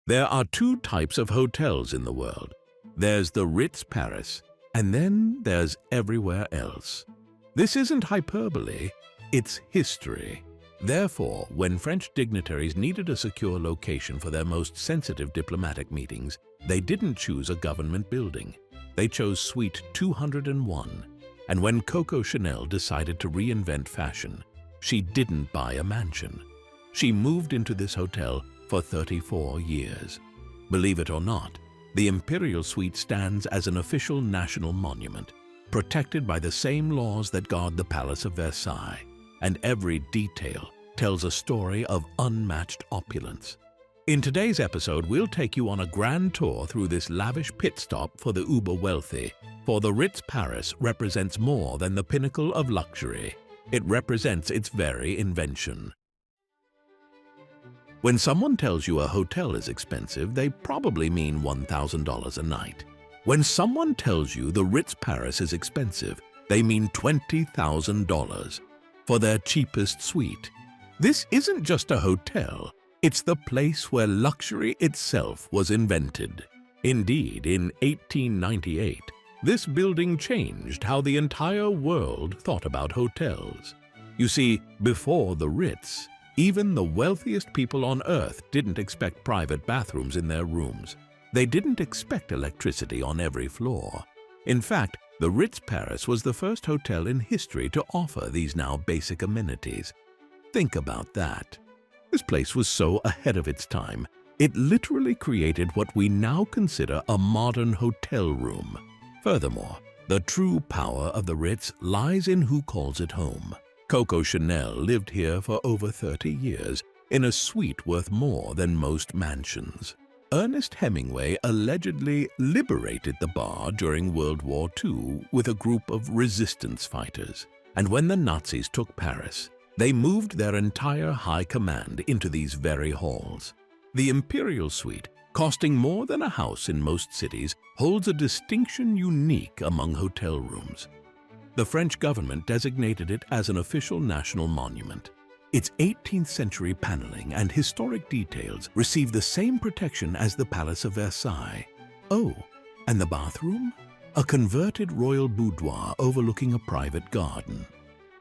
There are two types of hotels in the world. There's the Ritz Paris, and then there's everywhere else. This isn't hyperbole, it's history. Therefore, when French dignitaries needed a secure location for their most sensitive diplomatic meetings, they didn't choose a government building. They chose Suite 201. And when Coco Chanel decided to reinvent fashion, she didn't buy a mansion. She moved into this hotel for 34 years. Believe it or not, the Imperial Suite stands as an official national monument, protected by the same laws that guard the Palace of Versailles, and every detail tells a story of unmatched opulence. In today's episode, we'll take you on a grand tour through this lavish pit stop for the uber-wealthy, for the Ritz Paris represents more than the pinnacle of luxury. It represents its very invention. When someone tells you a hotel is expensive, they probably mean $1,000 a night. When someone tells you the Ritz Paris is expensive, they mean $20,000 for their cheapest suite. This isn't just a hotel, it's the place where luxury itself was invented. Indeed, in 1898, this building changed how the entire world thought about hotels. You see, before the Ritz, even the wealthiest people on Earth didn't expect private bathrooms in their rooms. They didn't expect electricity on every floor. In fact, the Ritz Paris was the first hotel in history to offer these now basic amenities. Think about that. This place was so ahead of its time, it literally created what we now consider a modern hotel room. Furthermore, the true power of the Ritz lies in who calls it home. Coco Chanel lived here for over 30 years in a suite worth more than most mansions. Ernest Hemingway allegedly liberated the bar during World War II with a group of resistance fighters. And when the Nazis took Paris, they moved their entire high command into these very halls. The Imperial Suite, costing more than a house in most cities, holds a distinction unique among hotel rooms. The French government designated it as an official national monument. Its 18th century paneling and historic details receive the same protection as the Palace of Versailles. Oh, and the bathroom? A converted royal boudoir overlooking a private garden.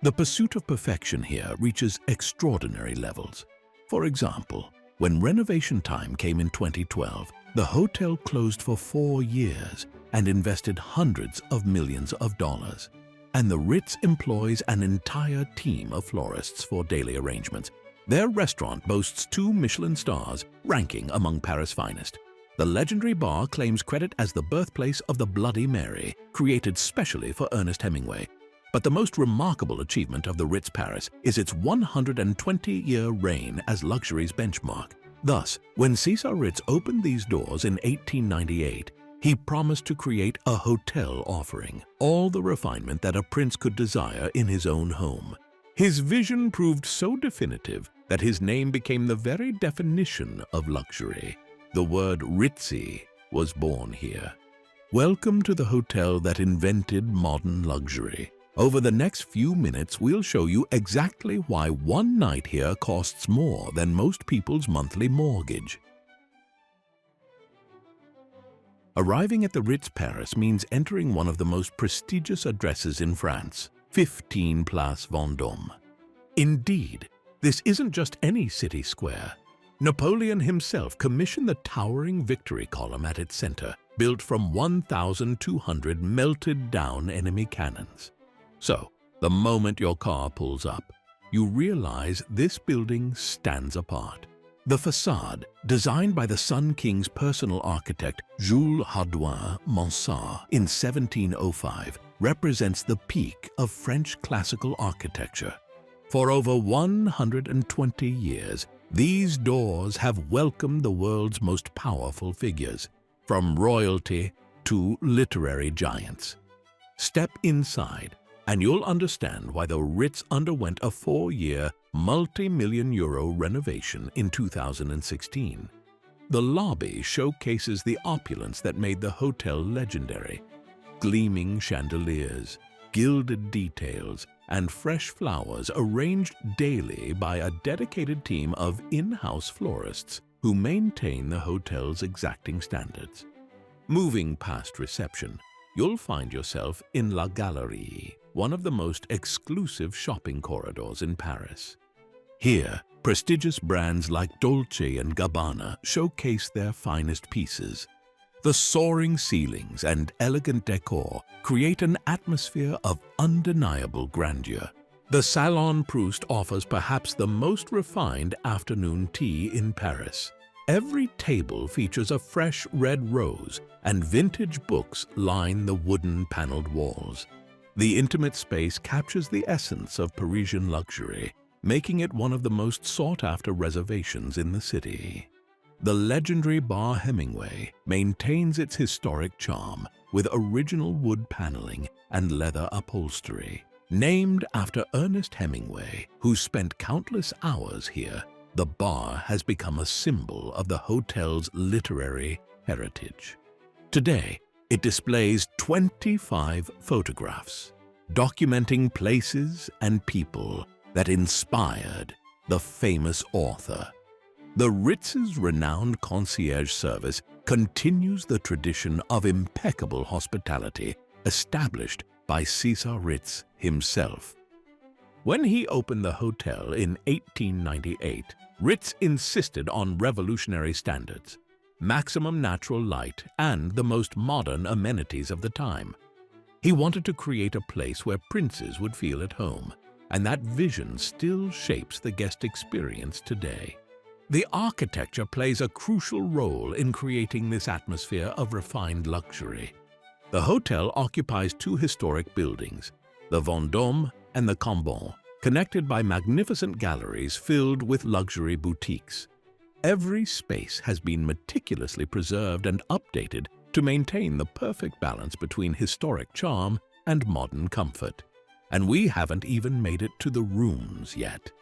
The pursuit of perfection here reaches extraordinary levels. For example, when renovation time came in 2012, the hotel closed for 4 years and invested hundreds of millions of dollars. And the Ritz employs an entire team of florists for daily arrangements. Their restaurant boasts 2 Michelin stars, ranking among Paris' finest. The legendary bar claims credit as the birthplace of the Bloody Mary, created specially for Ernest Hemingway. But the most remarkable achievement of the Ritz Paris is its 120-year reign as luxury's benchmark. Thus, when Cesar Ritz opened these doors in 1898, he promised to create a hotel offering all the refinement that a prince could desire in his own home. His vision proved so definitive that his name became the very definition of luxury. The word Ritzy was born here. Welcome to the hotel that invented modern luxury. Over the next few minutes, we'll show you exactly why one night here costs more than most people's monthly mortgage. Arriving at the Ritz Paris means entering one of the most prestigious addresses in France, 15 Place Vendôme. Indeed, this isn't just any city square. Napoleon himself commissioned the towering Victory Column at its center, built from 1,200 melted-down enemy cannons. So, the moment your car pulls up, you realize this building stands apart. The facade, designed by the Sun King's personal architect Jules Hardouin Mansart in 1705, represents the peak of French classical architecture. For over 120 years, these doors have welcomed the world's most powerful figures, from royalty to literary giants. Step inside, and you'll understand why the Ritz underwent a 4-year, multi-million-euro renovation in 2016. The lobby showcases the opulence that made the hotel legendary. Gleaming chandeliers, gilded details, and fresh flowers arranged daily by a dedicated team of in-house florists who maintain the hotel's exacting standards. Moving past reception, you'll find yourself in La Galerie, one of the most exclusive shopping corridors in Paris. Here, prestigious brands like Dolce & Gabbana showcase their finest pieces. The soaring ceilings and elegant decor create an atmosphere of undeniable grandeur. The Salon Proust offers perhaps the most refined afternoon tea in Paris. Every table features a fresh red rose, and vintage books line the wooden paneled walls. The intimate space captures the essence of Parisian luxury, making it one of the most sought-after reservations in the city. The legendary Bar Hemingway maintains its historic charm with original wood paneling and leather upholstery. Named after Ernest Hemingway, who spent countless hours here, the bar has become a symbol of the hotel's literary heritage. Today, it displays 25 photographs, documenting places and people that inspired the famous author. The Ritz's renowned concierge service continues the tradition of impeccable hospitality established by Cesar Ritz himself. When he opened the hotel in 1898, Ritz insisted on revolutionary standards, maximum natural light, and the most modern amenities of the time. He wanted to create a place where princes would feel at home, and that vision still shapes the guest experience today. The architecture plays a crucial role in creating this atmosphere of refined luxury. The hotel occupies two historic buildings, the Vendôme and the Cambon, connected by magnificent galleries filled with luxury boutiques. Every space has been meticulously preserved and updated to maintain the perfect balance between historic charm and modern comfort. And we haven't even made it to the rooms yet.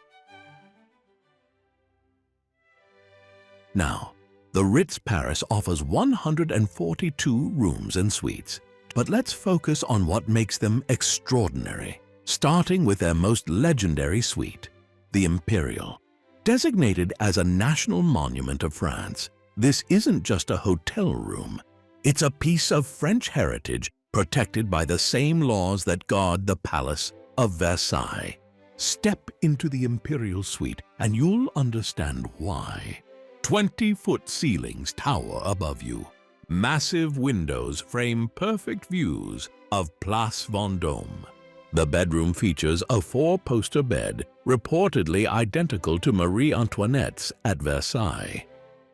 Now, the Ritz Paris offers 142 rooms and suites, but let's focus on what makes them extraordinary, starting with their most legendary suite, the Imperial. Designated as a national monument of France, this isn't just a hotel room. It's a piece of French heritage protected by the same laws that guard the Palace of Versailles. Step into the Imperial Suite and you'll understand why. 20-foot ceilings tower above you. Massive windows frame perfect views of Place Vendôme. The bedroom features a 4-poster bed, reportedly identical to Marie Antoinette's at Versailles.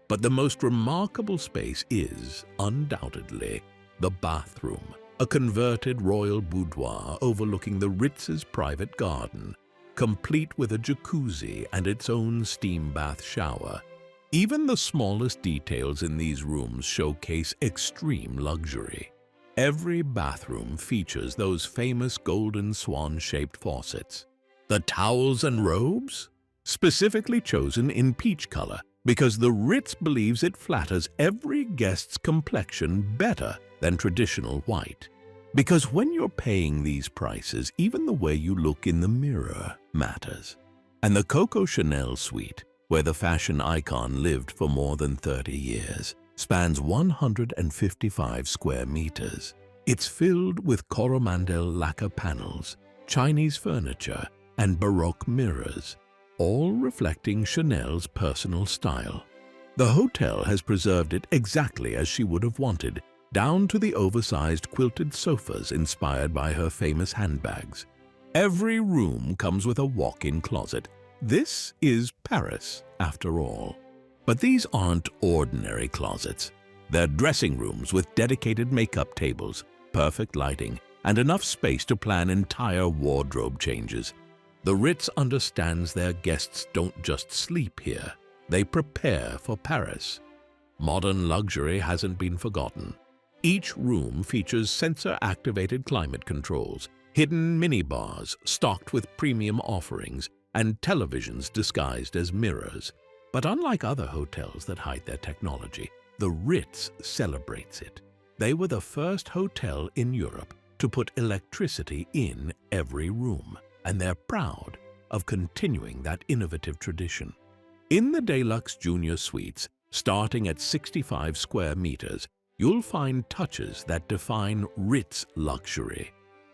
But the most remarkable space is, undoubtedly, the bathroom, a converted royal boudoir overlooking the Ritz's private garden, complete with a jacuzzi and its own steam bath shower. Even the smallest details in these rooms showcase extreme luxury. Every bathroom features those famous golden swan-shaped faucets. The towels and robes? Specifically chosen in peach color because the Ritz believes it flatters every guest's complexion better than traditional white. Because when you're paying these prices, even the way you look in the mirror matters. And the Coco Chanel suite, where the fashion icon lived for more than 30 years, spans 155 square meters. It's filled with Coromandel lacquer panels, Chinese furniture, and Baroque mirrors, all reflecting Chanel's personal style. The hotel has preserved it exactly as she would have wanted, down to the oversized quilted sofas inspired by her famous handbags. Every room comes with a walk-in closet. This is Paris, after all. But these aren't ordinary closets. They're dressing rooms with dedicated makeup tables, perfect lighting, and enough space to plan entire wardrobe changes. The Ritz understands their guests don't just sleep here. They prepare for Paris. Modern luxury hasn't been forgotten. Each room features sensor-activated climate controls, hidden minibars stocked with premium offerings, and televisions disguised as mirrors. But unlike other hotels that hide their technology, the Ritz celebrates it. They were the first hotel in Europe to put electricity in every room, and they're proud of continuing that innovative tradition. In the Deluxe Junior Suites, Starting at 65 square meters, you'll find touches that define Ritz luxury.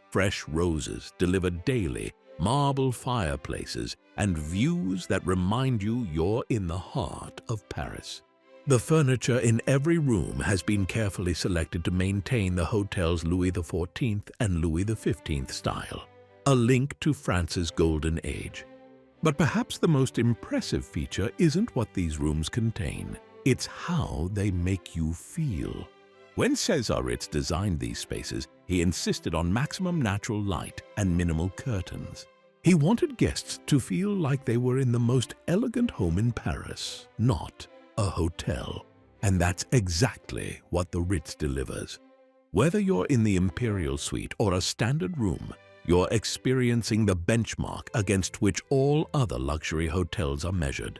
Fresh roses delivered daily, marble fireplaces, and views that remind you you're in the heart of Paris. The furniture in every room has been carefully selected to maintain the hotel's Louis XIV and Louis XV style, a link to France's golden age. But perhaps the most impressive feature isn't what these rooms contain, it's how they make you feel. When César Ritz designed these spaces, he insisted on maximum natural light and minimal curtains. He wanted guests to feel like they were in the most elegant home in Paris, not a hotel. And that's exactly what the Ritz delivers. Whether you're in the Imperial Suite or a standard room, you're experiencing the benchmark against which all other luxury hotels are measured.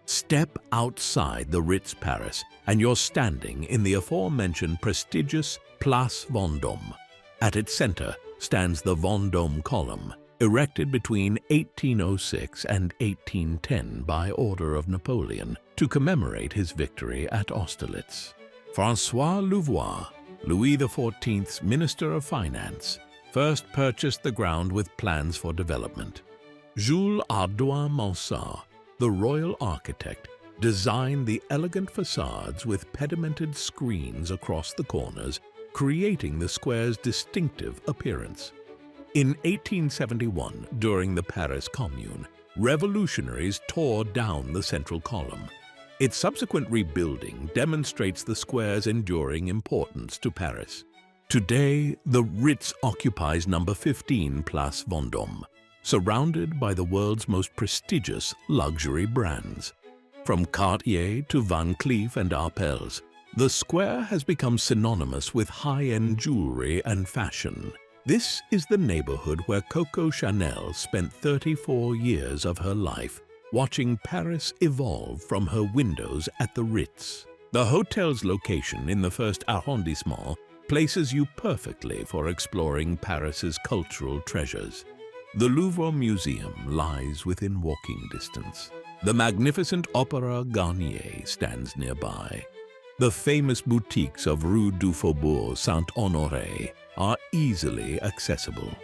Step outside the Ritz Paris and you're standing in the aforementioned prestigious Place Vendôme. At its center stands the Vendôme column, erected between 1806 and 1810 by order of Napoleon to commemorate his victory at Austerlitz. François Louvois, Louis XIV's Minister of Finance, first purchased the ground with plans for development. Jules Ardouin Mansart, the royal architect, designed the elegant facades with pedimented screens across the corners, creating the square's distinctive appearance. In 1871, during the Paris Commune, revolutionaries tore down the central column. Its subsequent rebuilding demonstrates the square's enduring importance to Paris. Today, the Ritz occupies number 15 Place Vendôme, surrounded by the world's most prestigious luxury brands. From Cartier to Van Cleef and Arpels, the square has become synonymous with high-end jewelry and fashion. This is the neighborhood where Coco Chanel spent 34 years of her life, watching Paris evolve from her windows at the Ritz. The hotel's location in the first arrondissement places you perfectly for exploring Paris's cultural treasures. The Louvre Museum lies within walking distance. The magnificent Opéra Garnier stands nearby. The famous boutiques of Rue du Faubourg Saint-Honoré are easily accessible.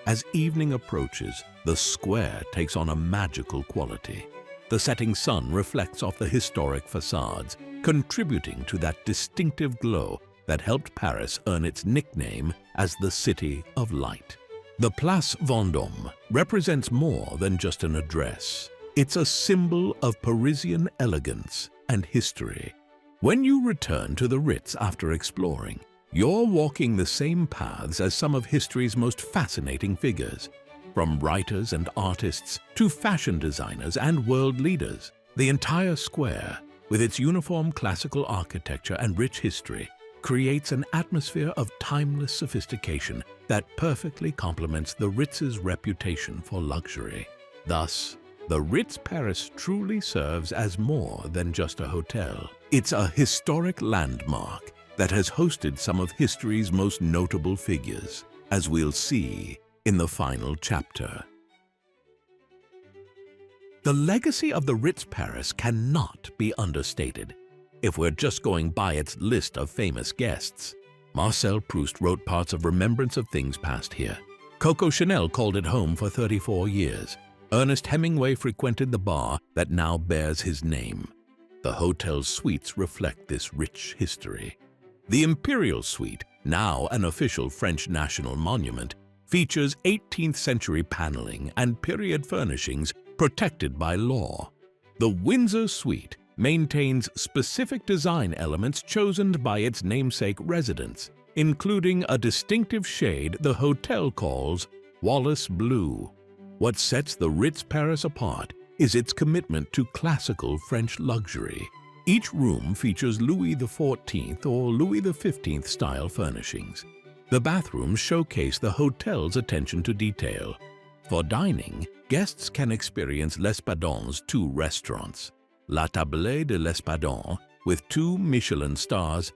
As evening approaches, the square takes on a magical quality. The setting sun reflects off the historic facades, contributing to that distinctive glow that helped Paris earn its nickname as the City of Light. The Place Vendôme represents more than just an address. It's a symbol of Parisian elegance and history. When you return to the Ritz after exploring, you're walking the same paths as some of history's most fascinating figures. From writers and artists to fashion designers and world leaders, the entire square, with its uniform classical architecture and rich history, creates an atmosphere of timeless sophistication that perfectly complements the Ritz's reputation for luxury. Thus, the Ritz Paris truly serves as more than just a hotel. It's a historic landmark that has hosted some of history's most notable figures, as we'll see in the final chapter. The legacy of the Ritz Paris cannot be understated. If we're just going by its list of famous guests, Marcel Proust wrote parts of Remembrance of Things Past here. Coco Chanel called it home for 34 years. Ernest Hemingway frequented the bar that now bears his name. The hotel's suites reflect this rich history. The Imperial Suite, now an official French national monument, features 18th century paneling and period furnishings protected by law. The Windsor Suite maintains specific design elements chosen by its namesake residents, including a distinctive shade the hotel calls Wallace Blue. What sets the Ritz Paris apart is its commitment to classical French luxury. Each room features Louis XIV or Louis XV style furnishings. The bathrooms showcase the hotel's attention to detail. For dining, guests can experience L'Espadon's 2 restaurants, La Table de l'Espadon with 2 Michelin stars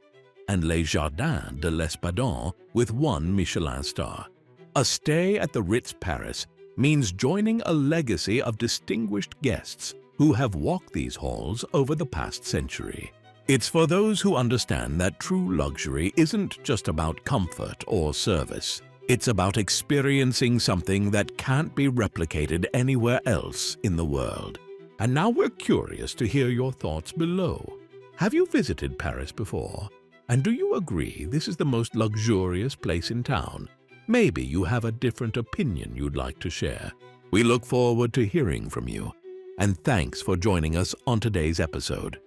and Les Jardins de l'Espadon with 1 Michelin star. A stay at the Ritz Paris means joining a legacy of distinguished guests who have walked these halls over the past century. It's for those who understand that true luxury isn't just about comfort or service. It's about experiencing something that can't be replicated anywhere else in the world. And now we're curious to hear your thoughts below. Have you visited Paris before? And do you agree this is the most luxurious place in town? Maybe you have a different opinion you'd like to share. We look forward to hearing from you. And thanks for joining us on today's episode.